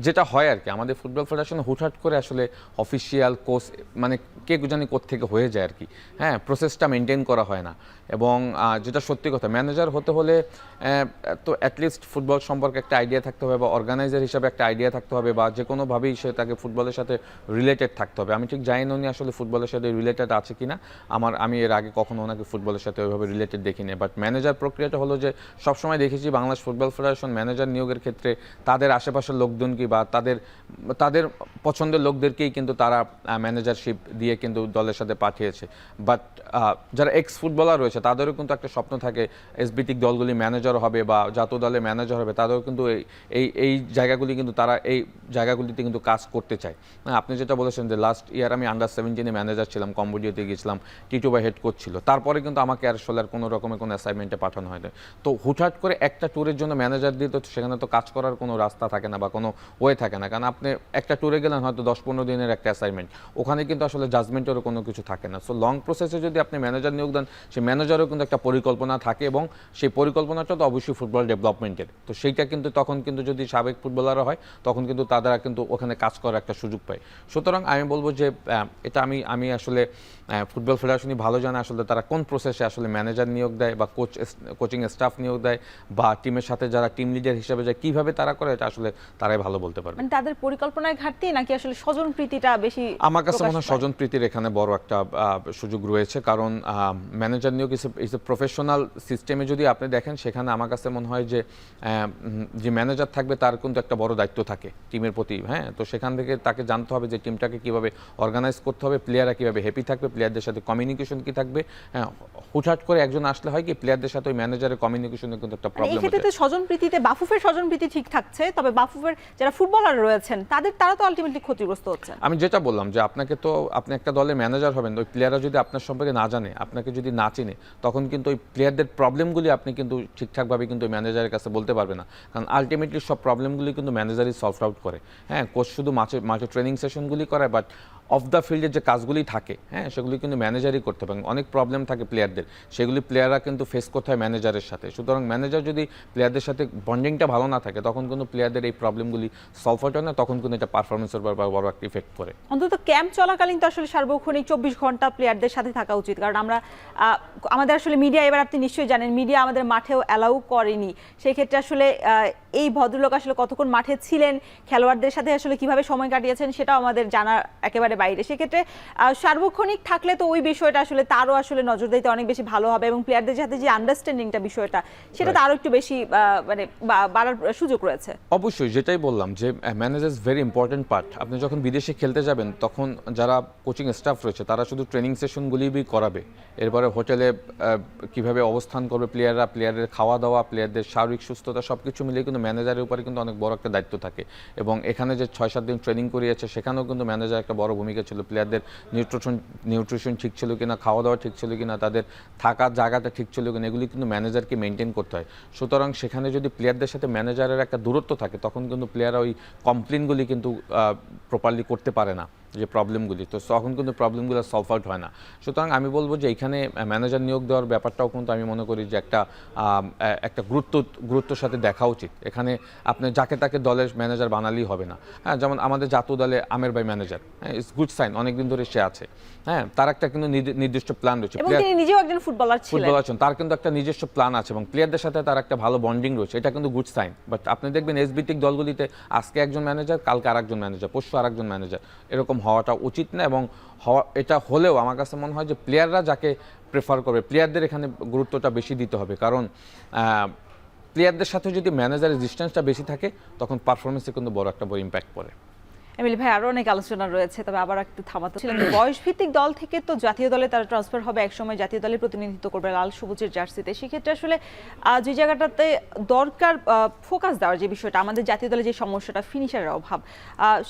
যেটা হয় আর কি, আমাদের ফুটবল ফেডারেশন হুটহাট করে আসলে অফিসিয়াল কোচ মানে কে জানি কোত্থেকে হয়ে যায় আর কি। হ্যাঁ, প্রসেসটা মেনটেন করা হয় না। এবং যেটা সত্যি কথা, ম্যানেজার হতে হলে তো অ্যাটলিস্ট ফুটবল সম্পর্কে একটা আইডিয়া থাকতে হবে, বা অর্গানাইজার হিসাবে একটা আইডিয়া থাকতে হবে, বা যে কোনোভাবেই সে তাকে ফুটবলের সাথে রিলেটেড থাকতে হবে। আমি ঠিক জানি না উনি আসলে ফুটবলের সাথে রিলেটেড আছে কিনা। আমি এর আগে কখনো ওনাকে ফুটবলের সাথে ওইভাবে রিলেটেড দেখিনি। বাট ম্যানেজার প্রক্রিয়াটা হলো যে সবসময় দেখেছি বাংলাদেশ ফুটবল ফেডারেশন ম্যানেজার নিয়োগের ক্ষেত্রে তাদের আশেপাশের লোকজনকে বা তাদের পছন্দের লোকদেরকেই কিন্তু তারা ম্যানেজারশিপ দিয়ে কিন্তু দলের সাথে পাঠিয়েছে। বাট যারা এক্স ফুটবলার রয়েছে তাদেরও কিন্তু একটা স্বপ্ন থাকে এসবিটিক দলগুলি ম্যানেজার হবে বা জাতীয় দলে ম্যানেজার হবে, তাদেরও কিন্তু এই জায়গাগুলি কিন্তু তারা এই জায়গাগুলিতে কিন্তু কাজ করতে চায়। আপনি যেটা বলেছেন যে লাস্ট ইয়ার আমি আন্ডার-17 ম্যানেজার ছিলাম, কম্বোডিয়াতে গিয়েছিলাম, টিটু ভাই হেড কোচ ছিল, তারপরে কিন্তু আমাকে আর আসলে কোনো রকমের কোনো অ্যাসাইনমেন্টে পাঠানো হয়নি। তো হুটহাট করে একটা ট্যুরের জন্য ম্যানেজার দিয়ে তো সেখানে তো কাজ করার কোনো রাস্তা থাকে না বা কোনো ওয়ে থাকে না, কারণ আপনি একটা ট্যুরে গেলেন হয়তো 10-15 দিনের একটা অ্যাসাইনমেন্ট, ওখানে কিন্তু আসলে জাজমেন্টেরও কোনো কিছু থাকে না। সো লং প্রসেসে যদি আপনি ম্যানেজার নিয়োগ দেন, সেই ম্যানেজারও কিন্তু একটা পরিকল্পনা থাকে, এবং সেই পরিকল্পনাটা তো অবশ্যই ফুটবল ডেভেলপমেন্টের। তো সেইটা কিন্তু তখন কিন্তু যদি সাবেক ফুটবলাররা হয়, তখন কিন্তু তারা কিন্তু ওখানে কাজ করার একটা সুযোগ পায়। সুতরাং আমি বলবো যে এটা আমি আসলে ফুটবল ফেডারেশনই ভালো জানে আসলে তারা কোন প্রসেসে আসলে ম্যানেজার নিয়োগ দেয় বা কোচিং স্টাফ নিয়োগ দেয়, বা টিমের সাথে যারা টিম লিডার হিসেবে যায় কিভাবে তারা করে, এটা আসলে তারাই ভালো বলতে পারবে। মানে তাদের পরিকল্পনার ঘাটতি নাকি আসলে স্বজন প্রীতিটা বেশি? আমার কাছে মনে হয় স্বজন প্রীতির এখানে বড় একটা সুযোগ রয়েছে, কারণ ম্যানেজার নিয়োগ ইজ এ প্রফেশনাল সিস্টেমে যদি আপনি দেখেন, সেখানে আমার কাছে মনে হয় যে ম্যানেজার থাকবে তার কিন্তু একটা বড় দায়িত্ব থাকে টিমের প্রতি। হ্যাঁ, তো সেখান থেকে তাকে জানতে হবে যে টিমটাকে কিভাবে অর্গানাইজ করতে হবে, প্লেয়াররা কিভাবে হ্যাপি থাকবে, প্লেয়ারদের সাথে কমিউনিকেশন কি থাকবে। হ্যাঁ, হুটহাট করে একজন আসলে হয় কি প্লেয়ারদের সাথে ওই ম্যানেজারের কমিউনিকেশনে কিন্তু একটা প্রবলেম এই ক্ষেত্রে স্বজন প্রীতিতে বাফুফের স্বজন প্রীতি ঠিক থাকছে, তবে বাফুফের যারা ফুটবলার রয়েছেন তারা তো আলটিমেটলি ক্ষতিগ্রস্ত হচ্ছে। আমি যেটা বললাম যে আপনি একটা দলের ম্যানেজার হবেন, ওই প্লেয়াররা যদি আপনার সম্পর্কে না জানে, আপনাকে যদি না চিনে, তখন কিন্তু ওই প্লেয়ারদের প্রবলেমগুলি আপনি কিন্তু ঠিকঠাকভাবে কিন্তু ওই ম্যানেজারের কাছে বলতে পারবে না, কারণ আলটিমেটলি সব প্রবলেমগুলি কিন্তু ম্যানেজারই সলভ আউট করে। হ্যাঁ, কোচ শুধু মাঠে ট্রেনিং সেশনগুলি করায়, বাট অফ দ্য ফিল্ডের যে কাজগুলি থাকে, হ্যাঁ, সেগুলি কিন্তু ম্যানেজারই করতে পারেন। অনেক প্রবলেম থাকে প্লেয়ারদের, সেগুলি প্লেয়াররা কিন্তু ফেস করতে হয় ম্যানেজারের সাথে। সুতরাং ম্যানেজার যদি প্লেয়ারদের সাথে বন্ডিংটা ভালো না থাকে, তখন কিন্তু প্লেয়ারদের এই প্রবলেমগুলি সলভ হয় না, তখন কিন্তু এটা পারফরমেন্সের উপর বড় একটা ইফেক্ট পড়ে। অন্তত ক্যাম্প চলাকালীন তো আসলে সার্বক্ষণিক 24 ঘন্টা প্লেয়ারদের সাথে থাকা উচিত, কারণ আমরা আমাদের আসলে মিডিয়া, এবার আপনি নিশ্চয়ই জানেন, মিডিয়া আমাদের মাঠেও অ্যালাউ করেনি। সেই ক্ষেত্রে আসলে এই ভদ্রলোক আসলে কতক্ষণ মাঠে ছিলেন, খেলোয়াড়দের সাথে আসলে কিভাবে সময় কাটিয়েছেন, সেটাও আমাদের জানা একেবারে বাইরে। সেক্ষেত্রে সার্বক্ষণিক থাকলে তো ওই বিষয়টা আসলে তারও আসলে নজর দিতে অনেক বেশি ভালো হবে, এবং প্লেয়ারদের সাথে যে আন্ডারস্ট্যান্ডিংটা বিষয়টা, সেটা তো আরো একটু বেশি মানে বাড়ার সুযোগ রয়েছে। অবশ্যই, যেটাই বললাম যে manager is very important part. আপনি যখন বিদেশে খেলতে যাবেন, তখন যারা কোচিং স্টাফ রয়েছে তারা শুধু ট্রেনিং সেশনগুলিই করাবে, এরপরে হোটেলে কিভাবে অবস্থান করবে প্লেয়াররা, প্লেয়ারের খাওয়া দাওয়া, প্লেয়ারদের শারীরিক সুস্থতা, সব কিছু মিলিয়ে কিন্তু ম্যানেজারের উপরে কিন্তু অনেক বড় একটা দায়িত্ব থাকে। এবং এখানে যে 6-7 দিন ট্রেনিং করিয়েছে, সেখানেও কিন্তু ম্যানেজার একটা বড় ভূমিকা ছিল। প্লেয়ারদের নিউট্রিশন ঠিক ছিল কিনা, খাওয়া দাওয়া ঠিক ছিল কিনা, তাদের থাকার জায়গাটা ঠিক ছিল কিনা, এগুলি কিন্তু ম্যানেজারকে মেনটেন করতে হয়। সুতরাং সেখানে যদি প্লেয়ারদের সাথে ম্যানেজারের একটা দূরত্ব থাকে, তখন কিন্তু প্লেয়াররা ওই কমপ্লেনগুলি কিন্তু প্রপারলি করতে পারে না, যে প্রবলেমগুলি, তো তখন কিন্তু প্রবলেমগুলো সলভ আউট হয় না। সুতরাং আমি বলবো যে এখানে ম্যানেজার নিয়োগ দেওয়ার ব্যাপারটাও কিন্তু আমি মনে করি যে একটা গুরুত্বর সাথে দেখা উচিত। এখানে আপনি যাকে তাকে দলের ম্যানেজার বানালেই হবে না। হ্যাঁ, যেমন আমাদের জাতীয় দলে আমের ভাই ম্যানেজার, হ্যাঁ, ইটস গুড সাইন, অনেকদিন ধরে সে আছে। হ্যাঁ, তার একটা কিন্তু নির্দিষ্ট প্ল্যান রয়েছে, এবং তিনি নিজেও একজন ফুটবলার ছিলেন, তার কিন্তু একটা নিজস্ব প্ল্যান আছে, এবং প্লেয়ারদের সাথে তার একটা ভালো বন্ডিং রয়েছে, এটা কিন্তু গুড সাইন। বাট আপনি দেখবেন এসবিটিক দলগুলিতে আজকে একজন ম্যানেজার, কালকে আরেকজন ম্যানেজার, পরশু আরেকজন ম্যানেজার, এরকম হওয়াটা উচিত না। এবং এটা হলেও আমার কাছে মনে হয় যে প্লেয়াররা যাকে প্রেফার করবে, প্লেয়ারদের এখানে গুরুত্বটা বেশি দিতে হবে, কারণ প্লেয়ারদের সাথে যদি ম্যানেজারের ডিস্টেন্সটা বেশি থাকে, তখন পারফরমেন্সে কিন্তু বড় ইম্প্যাক্ট পড়ে। এমিলি ভাই, আরো অনেক আলোচনা রয়েছে, তবে আবার একটু থামাতে ছিলাম। বয়স ভিত্তিক দল থেকে তো জাতীয় দলে তারা ট্রান্সফার হবে, একসময় জাতীয় দলে প্রতিনিধিত্ব করবে লাল সবুজের জার্সিতে। সেক্ষেত্রে আসলে যে জায়গাটাতে দরকার ফোকাস দেওয়ার যে বিষয়টা, আমাদের জাতীয় দলে যে সমস্যাটা, ফিনিশারের অভাব,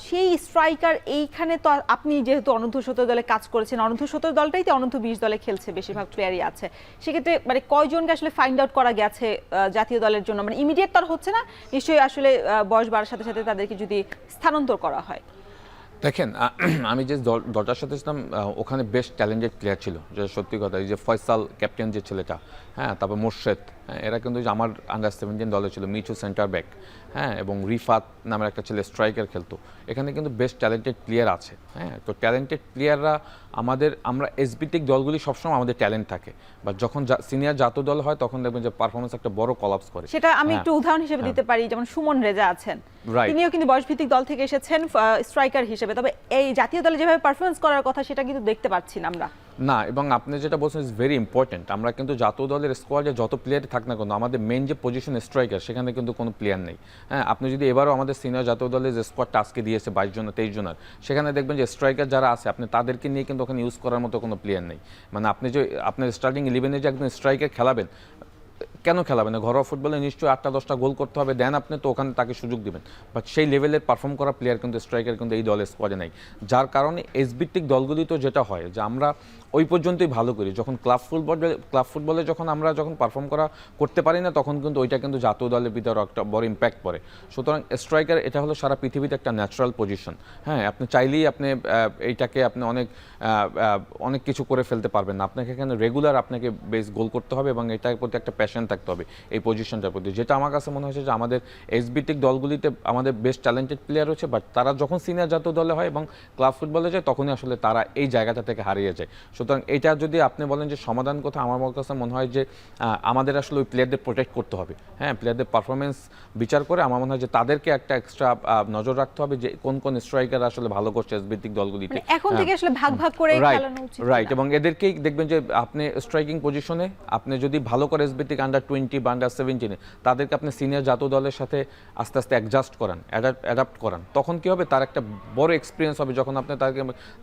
সেই স্ট্রাইকার, এইখানে তো আপনি যেহেতু অনূর্ধ্ব-17 দলে কাজ করেছেন, অনূর্ধ্ব-17 দলটাই তো অনূর্ধ্ব-20 দলে খেলছে, বেশিরভাগ প্লেয়ারই আছে। সেক্ষেত্রে মানে কয়জনকে আসলে ফাইন্ড আউট করা গেছে জাতীয় দলের জন্য, মানে ইমিডিয়েট তো আর হচ্ছে না নিশ্চয়ই, আসলে বয়স বাড়ার সাথে সাথে তাদেরকে যদি স্থানান্তর করা হয়। দেখেন, আমি যে দলটার সাথে ছিলাম, ওখানে বেস্ট ট্যালেন্টেড প্লেয়ার ছিল, যে সত্যি কথা, এই যে ফয়সাল ক্যাপ্টেন যে ছেলেটা, হ্যাঁ, তারপর মোর্শেদ, হ্যাঁ, এরা কিন্তু আমার আন্ডার-17 দলে ছিল, মিঠু সেন্টার ব্যাক, হ্যাঁ, এবং রিফাত নামের একটা ছেলে স্ট্রাইকার খেলতো। এখানে কিন্তু বেস্ট ট্যালেন্টেড প্লেয়ার আছে, হ্যাঁ। তো ট্যালেন্টেড প্লেয়াররা আমরা এসবিটিক দলগুলি সবসময় আমাদের ট্যালেন্ট থাকে, বা যখন সিনিয়র জাতীয় দল হয়, তখন দেখবেন যে পারফরমেন্স একটা বড় কলাপস করে। সেটা আমি একটু উদাহরণ হিসেবে দিতে পারি, যেমন সুমন রেজা আছেন, তিনিও কিন্তু বয়সভিত্তিক দল থেকে এসেছেন স্ট্রাইকার হিসেবে, তবে এই জাতীয় দলে যেভাবে পারফরমেন্স করার কথা, সেটা কিন্তু দেখতে পাচ্ছি না আমরা। না, এবং আপনি যেটা বলছেন ইজ ভেরি ইম্পর্টেন্ট। আমরা কিন্তু জাতীয় দলের স্কোয়াডে যত প্লেয়ার থাক না কেন, আমাদের মেন যে পজিশন স্ট্রাইকার, সেখানে কিন্তু কোনো প্লেয়ার নেই। হ্যাঁ, আপনি যদি এবারও আমাদের সিনিয়র জাতীয় দলের যে স্কোয়াডটা আজকে দিয়েছে 22 জন 23 জনের, সেখানে দেখবেন যে স্ট্রাইকার যারা আছে, আপনি তাদেরকে নিয়ে কিন্তু ওখানে ইউজ করার মতো কোনো প্লেয়ার নেই। মানে আপনি যে আপনার স্টার্টিং 11-এ যে একজন স্ট্রাইকার খেলাবেন, কেন খেলাবেন না? ঘরোয়া ফুটবলে নিশ্চয়ই 8টা-10টা গোল করতে হবে, দেন আপনি তো ওখানে তাকে সুযোগ দিবেন। বাট সেই লেভেলের পারফর্ম করা প্লেয়ার কিন্তু স্ট্রাইকার কিন্তু এই দলের স্কোয়াডে নাই, যার কারণে এসবিটিক দলগুলি তো যেটা হয় যে আমরা ওই পর্যন্তই ভালো করি, যখন ক্লাব ফুটবলে যখন পারফর্ম করতে পারি না, তখন কিন্তু ওইটা কিন্তু জাতীয় দলের ভিতরে একটা বড় ইম্প্যাক্ট পড়ে। সুতরাং স্ট্রাইকার এটা হলো সারা পৃথিবীতে একটা ন্যাচারাল পজিশন। হ্যাঁ, আপনি চাইলেই এইটাকে আপনি অনেক কিছু করে ফেলতে পারবেন না। আপনাকে এখানে রেগুলার আপনাকে বেশ গোল করতে হবে, এবং এটার প্রতি একটা প্যাশন থাকতে হবে এই পজিশনটার প্রতি। যেটা আমার কাছে মনে হয়েছে যে আমাদের এসবিটিক দলগুলিতে আমাদের বেস্ট ট্যালেন্টেড প্লেয়ার রয়েছে, বাট তারা যখন সিনিয়র জাতীয় দলে হয় এবং ক্লাব ফুটবলে যায়, তখনই আসলে তারা এই জায়গাটা থেকে হারিয়ে যায়। সুতরাং এটা যদি আপনি বলেন যে সমাধান কথা, আমার কাছে মনে হয় যে আমাদের আসলে ওই প্লেয়ারদের প্রোটেক্ট করতে হবে। হ্যাঁ, প্লেয়ারদের পারফরমেন্স বিচার করে আমার মনে হয় যে তাদেরকে একটা এক্সট্রা নজর রাখতে হবে যে কোন স্ট্রাইকার আসলে ভালো করছে এসবিটিক দলগুলিতে, এখন থেকে আসলে ভাগ করে খেলানো উচিত। রাইট, এবং এদেরকেই দেখবেন যে আপনি স্ট্রাইকিং পজিশনে আপনি যদি ভালো করে এসবিটিক আন্ডার-20 বা আন্ডার-17, তাদেরকে আপনি সিনিয়র জাতীয় দলের সাথে আস্তে আস্তে অ্যাডজাস্ট করান, অ্যাডাপ্ট করান, তখন কি হবে, তার একটা বড় এক্সপিরিয়েন্স হবে। যখন আপনি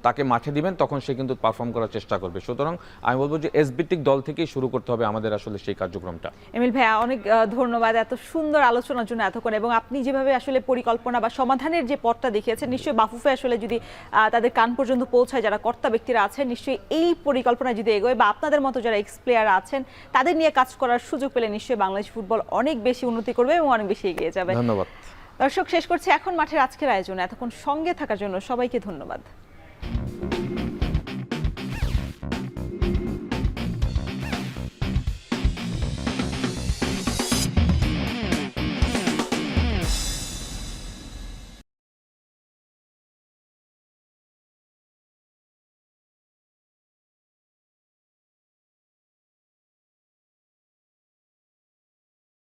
তাকে মাঠে দিবেন, তখন সে কিন্তু পারফর্ম করার চেষ্টা করবে। সুতরাং আমি বলবো যে এসবিটিক দল থেকেই শুরু করতে হবে আমাদের আসলে সেই কার্যক্রমটা। এমিল ভাইয়া, অনেক ধন্যবাদ এত সুন্দর আলোচনার জন্য এতক্ষণ, এবং আপনি যেভাবে আসলে পরিকল্পনা বা সমাধানের যে পথটা দেখিয়েছেন, নিশ্চয়ই বাফুফে আসলে যদি তাদের কান পর্যন্ত পৌঁছায়, যারা কর্তা ব্যক্তিরা আছেন, নিশ্চয়ই এই পরিকল্পনা যদি এগোয়, বা আপনাদের মতো যারা এক্স প্লেয়ার আছেন তাদের নিয়ে কাজ করার সুযোগ পেলে, নিশ্চয়ই বাংলাদেশ ফুটবল অনেক বেশি উন্নতি করবে এবং অনেক বেশি এগিয়ে যাবে। ধন্যবাদ। দর্শক, শেষ করছি এখন মাঠের আজকের আয়োজন। এতক্ষণ সঙ্গে থাকার জন্য সবাইকে ধন্যবাদ।